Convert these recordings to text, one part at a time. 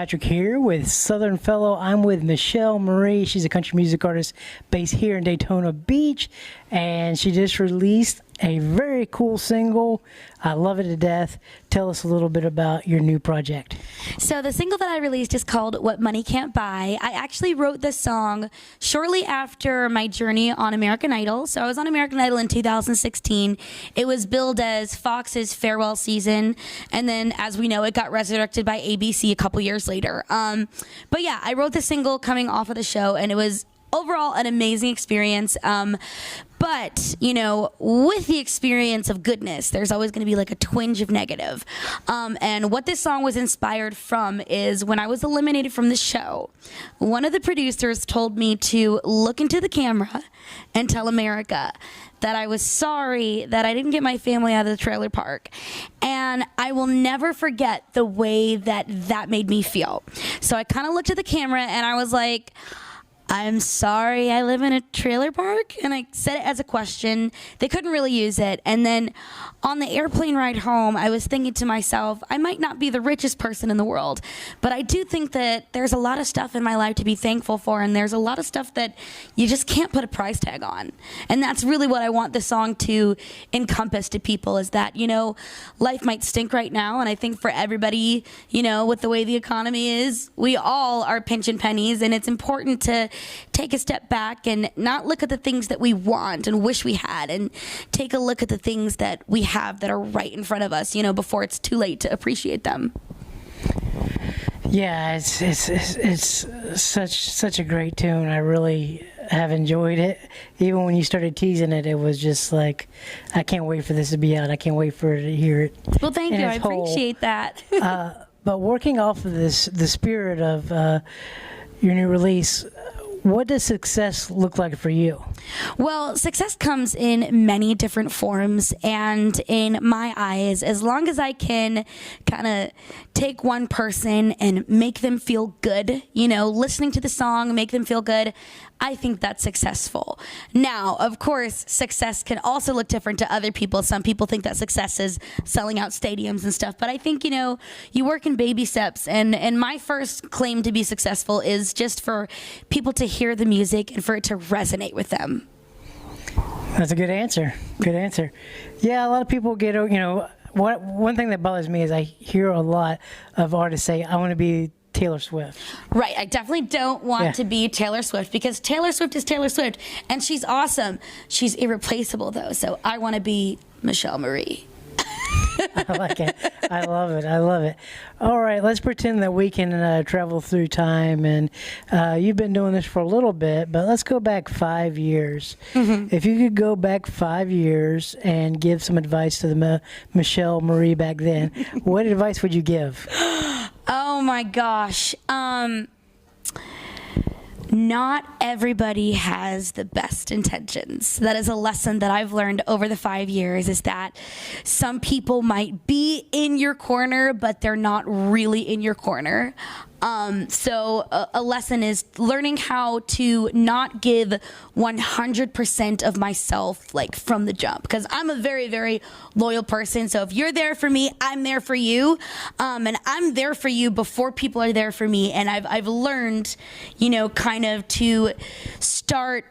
Patrick here with Southern Fellow. I'm with Michelle Marie. She's a country music artist based here in Daytona Beach, and she just released a very cool single. I love it to death. Tell us a little bit about your new project. So the single that I released is called What Money Can't Buy. I actually wrote this song shortly after my journey on American Idol. So I was on American Idol in 2016. It was billed as Fox's farewell season, and then, as we know, it got resurrected by ABC a couple years later. But yeah, I wrote the single coming off of the show, and it was overall an amazing experience. But, you know, with the experience of goodness, there's always going to be like a twinge of negative. And what this song was inspired from is when I was eliminated from the show, one of the producers told me to look into the camera and tell America that I was sorry that I didn't get my family out of the trailer park. And I will never forget the way that that made me feel. So I kind of looked at the camera and I was like, I'm sorry I live in a trailer park, and I said it as a question. They couldn't really use it. And then on the airplane ride home, I was thinking to myself, I might not be the richest person in the world, but I do think that there's a lot of stuff in my life to be thankful for, and there's a lot of stuff that you just can't put a price tag on. And that's really what I want the song to encompass to people, is that, you know, life might stink right now, and I think for everybody, you know, with the way the economy is, we all are pinching pennies, and it's important to take a step back and not look at the things that we want and wish we had, and take a look at the things that we have that are right in front of us, you know, before it's too late to appreciate them. Yeah, it's such a great tune. I really have enjoyed it. Even when you started teasing it, it was just like, I can't wait for this to be out. I can't wait for her to hear it. Well, thank you. I appreciate that. But working off of the spirit of your new release, what does success look like for you? Well, success comes in many different forms, and in my eyes, as long as I can kind of take one person and make them feel good, you know, listening to the song, make them feel good, I think that's successful. Now, of course, success can also look different to other people. Some people think that success is selling out stadiums and stuff, but I think, you know, you work in baby steps, and my first claim to be successful is just for people to hear the music and for it to resonate with them. That's a good answer. Good answer. Yeah, a lot of people get, you know, one thing that bothers me is I hear a lot of artists say, I want to be Taylor Swift. Right. I definitely don't want to be Taylor Swift, because Taylor Swift is Taylor Swift, and she's awesome. She's irreplaceable, though, so I want to be Michelle Marie. I like it. I love it. I love it. All right, let's pretend that we can travel through time, and you've been doing this for a little bit, but let's go back 5 years. Mm-hmm. If you could go back 5 years and give some advice to the Michelle Marie back then, what advice would you give? Oh my gosh. Not everybody has the best intentions. That is a lesson that I've learned over the 5 years, is that some people might be in your corner, but they're not really in your corner. So a lesson is learning how to not give 100% of myself, like, from the jump, because I'm a very, very loyal person. So if you're there for me, I'm there for you, and I'm there for you before people are there for me. And I've learned, you know, kind of to start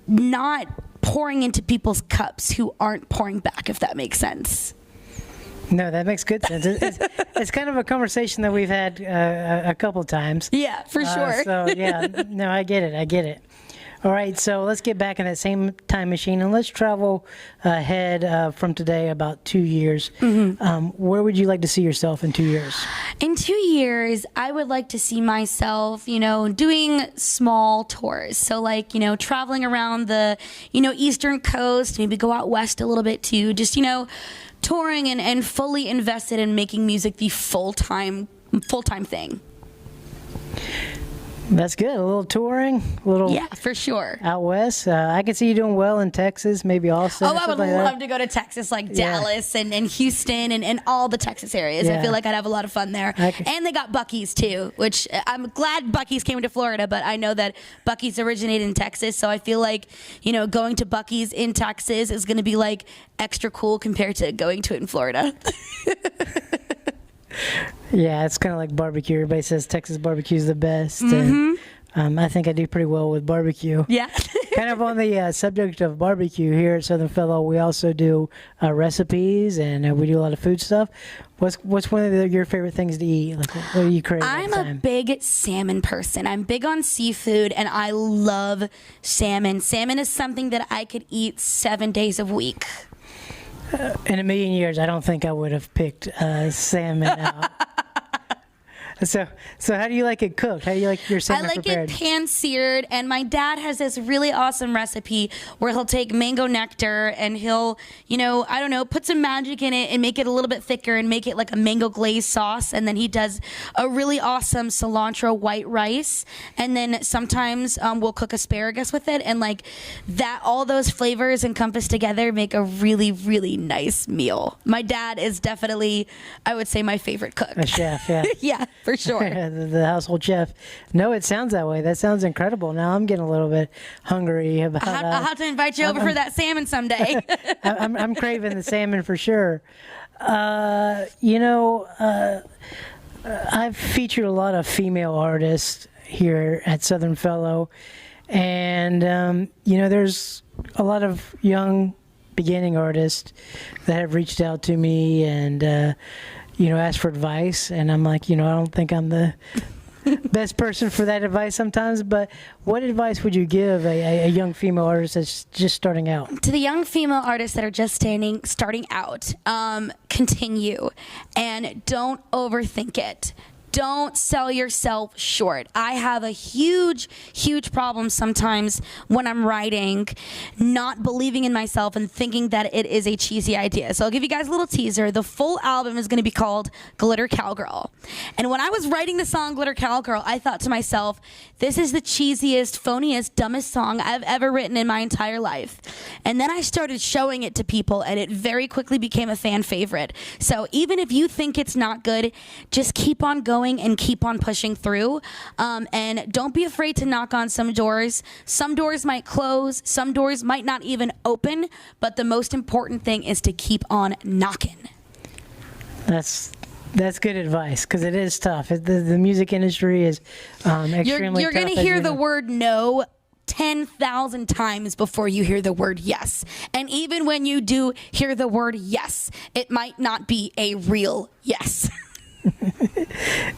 not pouring into people's cups who aren't pouring back, if that makes sense. No, that makes good sense. It's kind of a conversation that we've had a couple times. Yeah, for sure. So, yeah, no, I get it. I get it. All right, so let's get back in that same time machine, and let's travel ahead from today about 2 years. Mm-hmm. Where would you like to see yourself in 2 years? In 2 years, I would like to see myself, you know, doing small tours. So, like, you know, traveling around the, you know, Eastern Coast, maybe go out west a little bit too. Just, you know, touring and fully invested in making music the full-time thing. That's good. A little touring, a little, yeah, for sure, out west. I can see you doing well in Texas, maybe Austin. Oh, I would love to go to Texas, like Dallas and Houston and all the Texas areas. Yeah. I feel like I'd have a lot of fun there. And they got Buc-ee's too, which I'm glad Buc-ee's came to Florida, but I know that Buc-ee's originated in Texas, so I feel like, you know, going to Buc-ee's in Texas is going to be like extra cool compared to going to it in Florida. Yeah, it's kind of like barbecue. Everybody says Texas barbecue is the best. Mm-hmm. And I think I do pretty well with barbecue. Yeah. Kind of on the subject of barbecue, here at Southern Fellow, we also do recipes, and we do a lot of food stuff. What's one of your favorite things to eat? Like, what do you crave? I'm a big salmon person. I'm big on seafood, and I love salmon. Salmon is something that I could eat 7 days a week. In a million years, I don't think I would have picked salmon out. So how do you like it cooked? How do you like your salmon prepared? I like it pan-seared, and my dad has this really awesome recipe where he'll take mango nectar and he'll, I don't know, put some magic in it and make it a little bit thicker and make it like a mango glazed sauce. And then he does a really awesome cilantro white rice. And then sometimes we'll cook asparagus with it, and like that, all those flavors encompassed together make a really, really nice meal. My dad is definitely, I would say, my favorite cook. A chef, yeah. Yeah. For sure. The household chef. No, it sounds that way. That sounds incredible. Now I'm getting a little bit hungry. I'll have to invite you over for that salmon someday. I'm craving the salmon for sure. I've featured a lot of female artists here at Southern Fellow, and there's a lot of young beginning artists that have reached out to me and ask for advice, and I'm like, I don't think I'm the best person for that advice sometimes, but what advice would you give a young female artist that's just starting out? To the young female artists that are just starting out, continue, and don't overthink it. Don't sell yourself short. I have a huge, huge problem sometimes when I'm writing, not believing in myself and thinking that it is a cheesy idea. So I'll give you guys a little teaser. The full album is going to be called Glitter Cowgirl. And when I was writing the song Glitter Cowgirl, I thought to myself, this is the cheesiest, phoniest, dumbest song I've ever written in my entire life. And then I started showing it to people, and it very quickly became a fan favorite. So even if you think it's not good, just keep on going and keep on pushing through, and don't be afraid to knock on some doors. Some doors might close, some doors might not even open, but the most important thing is to keep on knocking. That's good advice, because it is tough. The music industry is extremely you're tough. going to hear the word no 10,000 times before you hear the word yes. And even when you do hear the word yes, it might not be a real yes.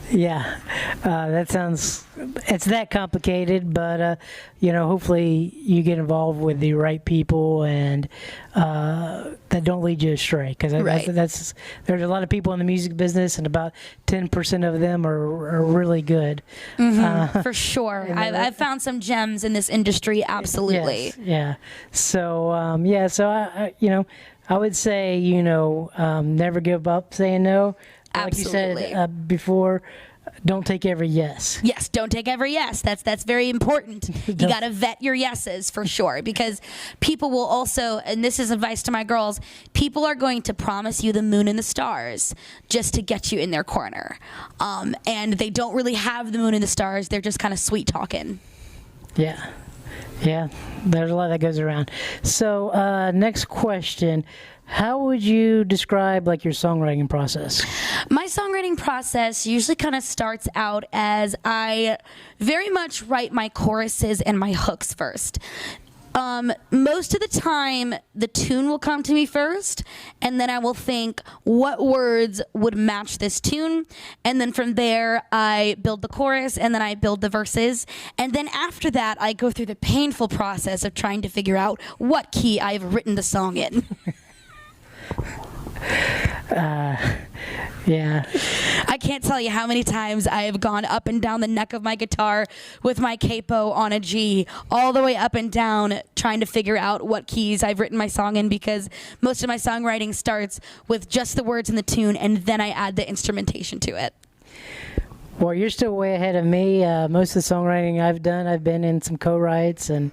Yeah, it's that complicated, but hopefully you get involved with the right people and that don't lead you astray, because there's a lot of people in the music business, and about 10% of them are really good. Mm-hmm, for sure. I've found some gems in this industry, absolutely. Yes, yeah. So so I would say never give up saying no. Like Absolutely. you said before, don't take every yes. Yes, don't take every yes. That's very important. You got to vet your yeses for sure, because people will also, and this is advice to my girls, people are going to promise you the moon and the stars just to get you in their corner. And they don't really have the moon and the stars. They're just kind of sweet talking. Yeah. Yeah, there's a lot that goes around. So next question. How would you describe your songwriting process? My songwriting process usually kind of starts out as I very much write my choruses and my hooks first. Most of the time, the tune will come to me first, and then I will think what words would match this tune, and then from there, I build the chorus, and then I build the verses, and then after that, I go through the painful process of trying to figure out what key I've written the song in. Yeah. I can't tell you how many times I have gone up and down the neck of my guitar with my capo on a G, all the way up and down, trying to figure out what keys I've written my song in, because most of my songwriting starts with just the words and the tune, and then I add the instrumentation to it. Well, you're still way ahead of me. Most of the songwriting I've done, I've been in some co-writes and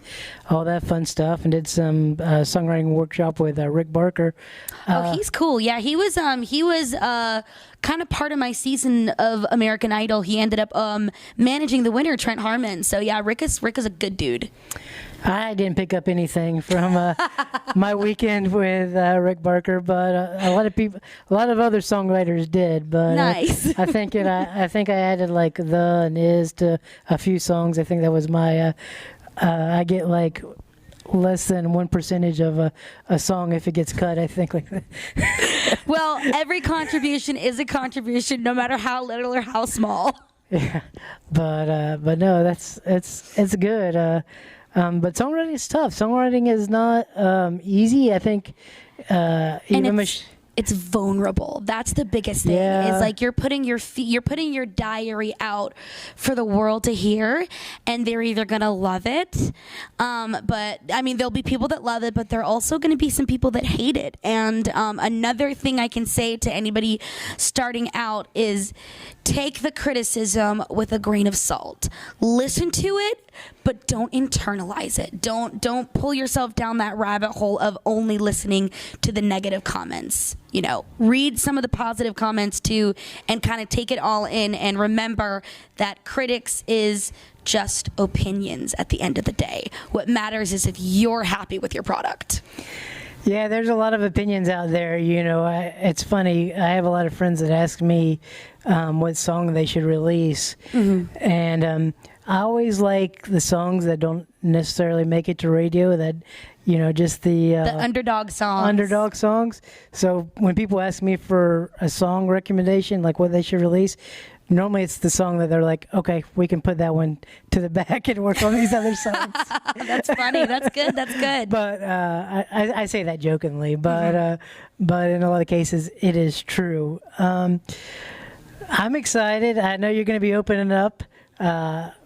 all that fun stuff, and did some songwriting workshop with Rick Barker. He's cool. Yeah, he was kind of part of my season of American Idol. He ended up managing the winner, Trent Harmon. So yeah, Rick is a good dude. I didn't pick up anything from my weekend with Rick Barker, but a lot of other songwriters did. But Nice. I think I added like the and is to a few songs. I think that was my. I get like less than 1% of a song if it gets cut. I think like that. Well, every contribution is a contribution, no matter how little or how small. Yeah, but no, it's good. But songwriting is tough. Songwriting is not easy. I think even it's vulnerable. That's the biggest thing. Yeah. Is like you're putting your diary out for the world to hear, and they're either gonna love it, but I mean there'll be people that love it, but there are also gonna be some people that hate it. And another thing I can say to anybody starting out is take the criticism with a grain of salt. Listen to it, but don't internalize it. Don't pull yourself down that rabbit hole of only listening to the negative comments. You know, read some of the positive comments too, and kind of take it all in, and remember that critics is just opinions at the end of the day. What matters is if you're happy with your product. Yeah, there's a lot of opinions out there. You know, it's funny. I have a lot of friends that ask me what song they should release, and I always like the songs that don't necessarily make it to radio. That, you know, just the underdog songs. Underdog songs. So when people ask me for a song recommendation, like what they should release, normally it's the song that they're like, okay, we can put that one to the back and work on these other songs. That's funny. That's good. That's good. But I say that jokingly, but but in a lot of cases it is true. I'm excited. I know you're going to be opening up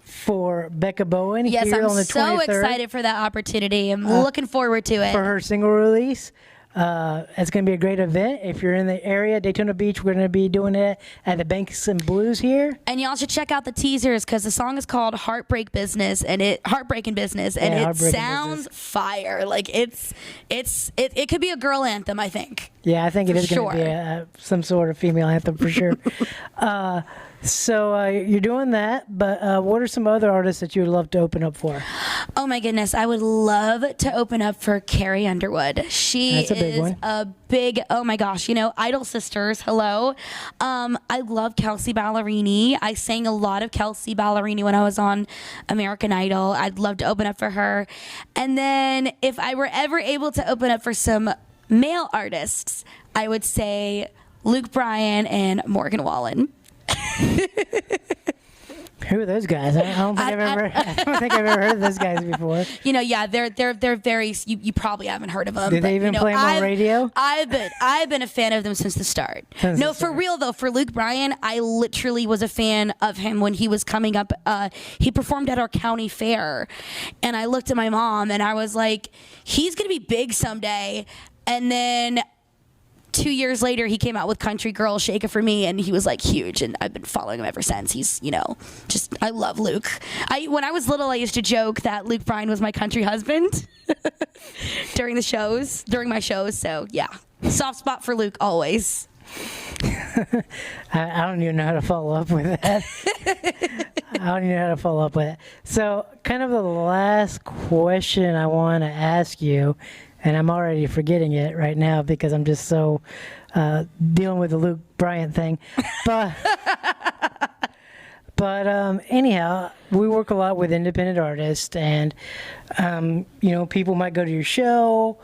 for Becca Bowen Yes, here I'm on the 23rd. so excited for that opportunity. I'm looking forward to it. For her single release. It's going to be a great event. If you're in the area, Daytona Beach, we're going to be doing it at the Banks and Blues here. And y'all should check out the teasers because the song is called Heartbreaking Business, and it sounds fire. Like it could be a girl anthem, I think. Yeah, I think it is going to be some sort of female anthem for sure. So you're doing that, but what are some other artists that you would love to open up for? Oh my goodness, I would love to open up for Carrie Underwood. She That's a big is one. a big, oh my gosh, you know, Idol Sisters, hello. I love Kelsey Ballerini. I sang a lot of Kelsey Ballerini when I was on American Idol. I'd love to open up for her. And then if I were ever able to open up for some male artists, I would say Luke Bryan and Morgan Wallen. Who are those guys? I don't think I've ever heard of those guys before. You know, yeah, they're very. You probably haven't heard of them. Did they even play them on radio? I've been a fan of them since the start. For real though, for Luke Bryan, I literally was a fan of him when he was coming up. He performed at our county fair, and I looked at my mom and I was like, he's gonna be big someday. And then 2 years later, he came out with Country Girl, Shake It For Me, and he was like huge, and I've been following him ever since. He's, you know, just, I love Luke. When I was little, I used to joke that Luke Bryan was my country husband during my shows, so yeah. Soft spot for Luke, always. I don't even know how to follow up with that. So, kind of the last question I want to ask you, and I'm already forgetting it right now because I'm just so dealing with the Luke Bryan thing. But anyhow, we work a lot with independent artists, and you know, people might go to your show.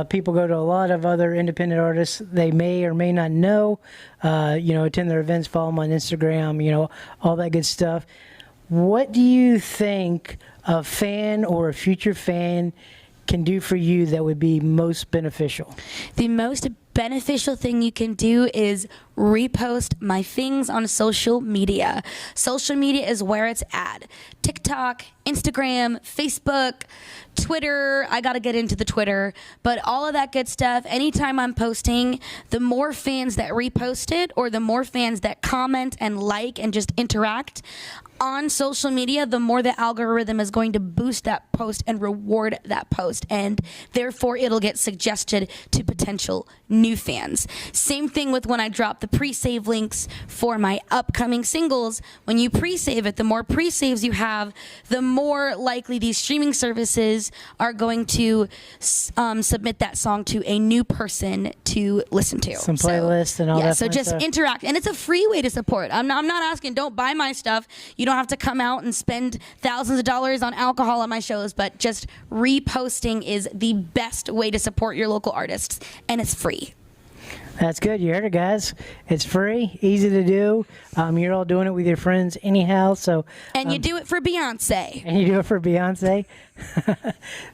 People go to a lot of other independent artists they may or may not know. You know, attend their events, follow them on Instagram. You know, all that good stuff. What do you think a fan or a future fan can do for you that would be most beneficial? The most beneficial thing you can do is repost my things on social media. Social media is where it's at. TikTok, Instagram, Facebook, Twitter. I got to get into the Twitter, but all of that good stuff. Anytime I'm posting, the more fans that repost it or the more fans that comment and like and just interact on social media, the more the algorithm is going to boost that post and reward that post, and therefore it'll get suggested to potential new fans. Same thing with when I drop the pre-save links for my upcoming singles. When you pre-save it, the more pre-saves you have, the more likely these streaming services are going to submit that song to a new person to listen to. Some playlists and all yeah, that so fun just stuff. interact. And it's a free way to support. I'm not asking, don't buy my stuff. You don't have to come out and spend thousands of dollars on alcohol on my shows, but just reposting is the best way to support your local artists, and it's free. That's good. You heard it, guys. It's free, easy to do. You're all doing it with your friends anyhow. So And you do it for Beyonce. and you do it for Beyonce.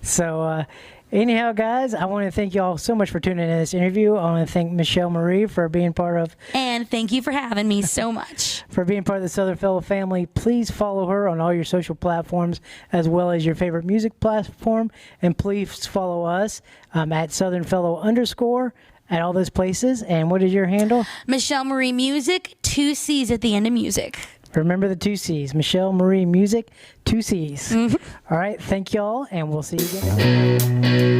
So anyhow, guys, I want to thank you all so much for tuning in to this interview. I want to thank Michelle Marie for being part of And thank you for having me so much. the Southern Fellow family. Please follow her on all your social platforms as well as your favorite music platform. And please follow us at Southern Fellow _ at all those places. And what is your handle? Michelle Marie Music, 2 C's at the end of music. Remember the 2 C's. Michelle Marie Music, 2 C's. All right. Thank y'all, and we'll see you again.